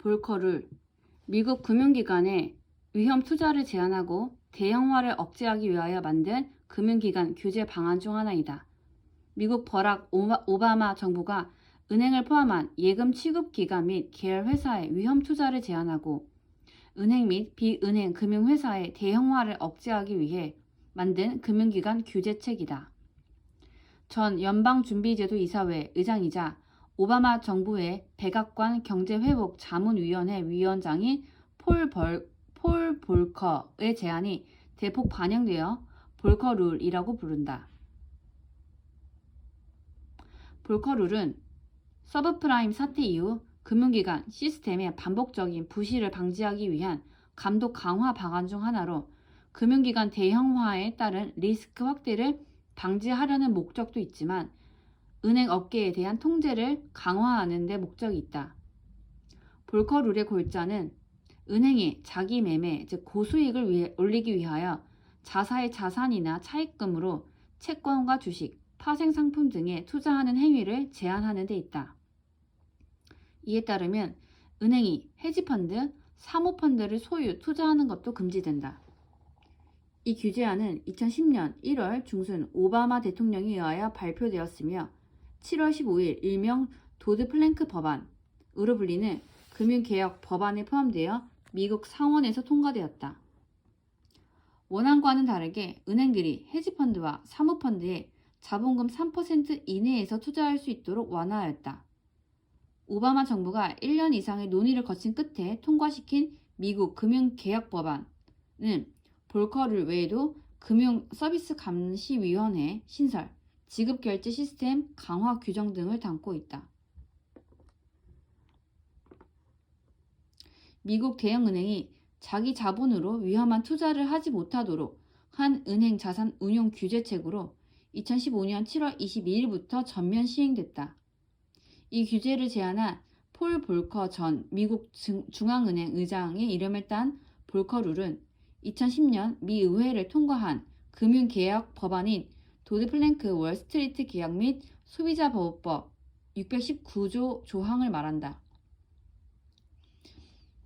볼커룰, 미국 금융기관의 위험 투자를 제한하고 대형화를 억제하기 위하여 만든 금융기관 규제 방안 중 하나이다. 미국 버락 오바마 정부가 은행을 포함한 예금 취급기관 및 계열 회사의 위험 투자를 제한하고 은행 및 비은행 금융회사의 대형화를 억제하기 위해 만든 금융기관 규제책이다. 전 연방준비제도 이사회 의장이자 오바마 정부의 백악관 경제회복 자문위원회 위원장인 폴 볼커의 제안이 대폭 반영되어 볼커 룰이라고 부른다. 볼커 룰은 서브프라임 사태 이후 금융기관 시스템의 반복적인 부실을 방지하기 위한 감독 강화 방안 중 하나로 금융기관 대형화에 따른 리스크 확대를 방지하려는 목적도 있지만 은행 업계에 대한 통제를 강화하는 데 목적이 있다. 볼커 룰의 골자는 은행이 자기 매매, 즉 고수익을 올리기 위하여 자사의 자산이나 차입금으로 채권과 주식, 파생상품 등에 투자하는 행위를 제한하는 데 있다. 이에 따르면 은행이 헤지펀드, 사모펀드를 소유, 투자하는 것도 금지된다. 이 규제안은 2010년 1월 중순 오바마 대통령에 의하여 발표되었으며 7월 15일 일명 도드-플랭크 법안으로 불리는 금융개혁 법안에 포함되어 미국 상원에서 통과되었다. 원안과는 다르게 은행들이 헤지펀드와 사모펀드에 자본금 3% 이내에서 투자할 수 있도록 완화하였다. 오바마 정부가 1년 이상의 논의를 거친 끝에 통과시킨 미국 금융개혁법안은 볼커 룰 외에도 금융서비스감시위원회 신설, 지급결제 시스템 강화 규정 등을 담고 있다. 미국 대형은행이 자기 자본으로 위험한 투자를 하지 못하도록 한 은행 자산 운용 규제책으로 2015년 7월 22일부터 전면 시행됐다. 이 규제를 제안한 폴 볼커 전 미국 중앙은행 의장의 이름을 딴 볼커 룰은 2010년 미 의회를 통과한 금융개혁 법안인 도드-플랭크 월스트리트 계약 및 소비자보호법 619조 조항을 말한다.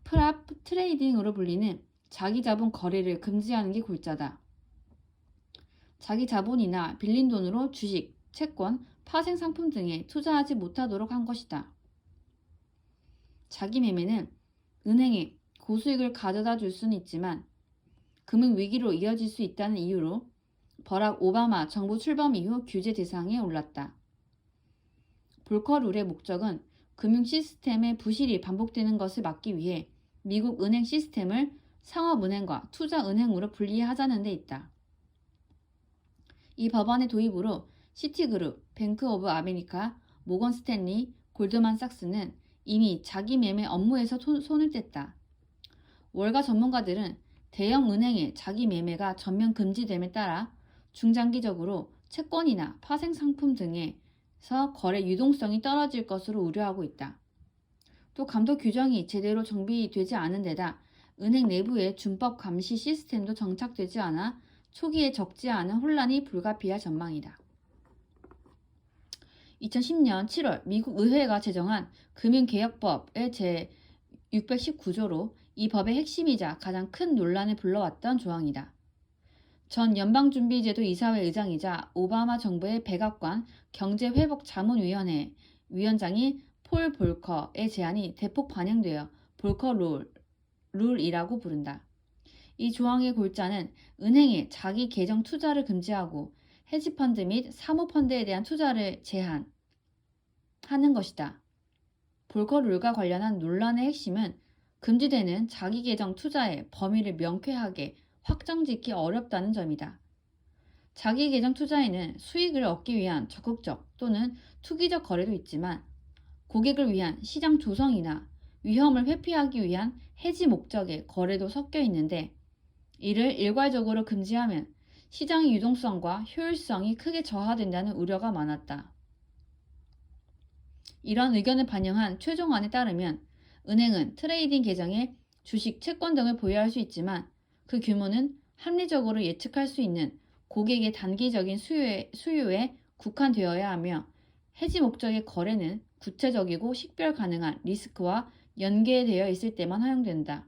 프랍 트레이딩으로 불리는 자기자본 거래를 금지하는 게 골자다. 자기 자본이나 빌린 돈으로 주식, 채권, 파생상품 등에 투자하지 못하도록 한 것이다. 자기 매매는 은행에 고수익을 가져다 줄 수는 있지만 금융위기로 이어질 수 있다는 이유로 버락 오바마 정부 출범 이후 규제 대상에 올랐다. 볼커 룰의 목적은 금융 시스템의 부실이 반복되는 것을 막기 위해 미국 은행 시스템을 상업은행과 투자은행으로 분리하자는 데 있다. 이 법안의 도입으로 시티그룹, 뱅크 오브 아메리카, 모건 스탠리, 골드만삭스는 이미 자기 매매 업무에서 손을 뗐다. 월가 전문가들은 대형 은행의 자기 매매가 전면 금지됨에 따라 중장기적으로 채권이나 파생상품 등에서 거래 유동성이 떨어질 것으로 우려하고 있다. 또 감독 규정이 제대로 정비되지 않은 데다 은행 내부의 준법 감시 시스템도 정착되지 않아 초기에 적지 않은 혼란이 불가피할 전망이다. 2010년 7월 미국 의회가 제정한 금융개혁법의 제619조로 이 법의 핵심이자 가장 큰 논란을 불러왔던 조항이다. 전 연방준비제도 이사회 의장이자 오바마 정부의 백악관 경제회복자문위원회 위원장인 폴 볼커의 제안이 대폭 반영되어 볼커 룰이라고 부른다. 이 조항의 골자는 은행의 자기 계정 투자를 금지하고 헤지펀드 및 사모펀드에 대한 투자를 제한하는 것이다. 볼커 룰과 관련한 논란의 핵심은 금지되는 자기 계정 투자의 범위를 명쾌하게 확정짓기 어렵다는 점이다. 자기 계정 투자에는 수익을 얻기 위한 적극적 또는 투기적 거래도 있지만 고객을 위한 시장 조성이나 위험을 회피하기 위한 해지 목적의 거래도 섞여 있는데 이를 일괄적으로 금지하면 시장의 유동성과 효율성이 크게 저하된다는 우려가 많았다. 이런 의견을 반영한 최종안에 따르면 은행은 트레이딩 계정에 주식, 채권 등을 보유할 수 있지만 그 규모는 합리적으로 예측할 수 있는 고객의 단기적인 수요에 국한되어야 하며 해지 목적의 거래는 구체적이고 식별 가능한 리스크와 연계되어 있을 때만 허용된다.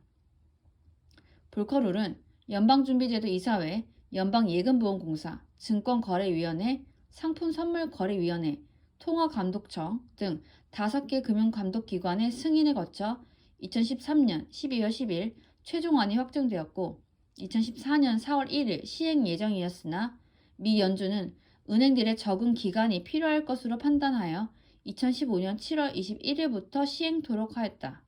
볼커룰은 연방준비제도 이사회, 연방예금보험공사, 증권거래위원회, 상품선물거래위원회, 통화감독청 등 5개 금융감독기관의 승인을 거쳐 2013년 12월 10일 최종안이 확정되었고 2014년 4월 1일 시행 예정이었으나 미 연준은 은행들의 적응 기간이 필요할 것으로 판단하여 2015년 7월 21일부터 시행토록 하였다.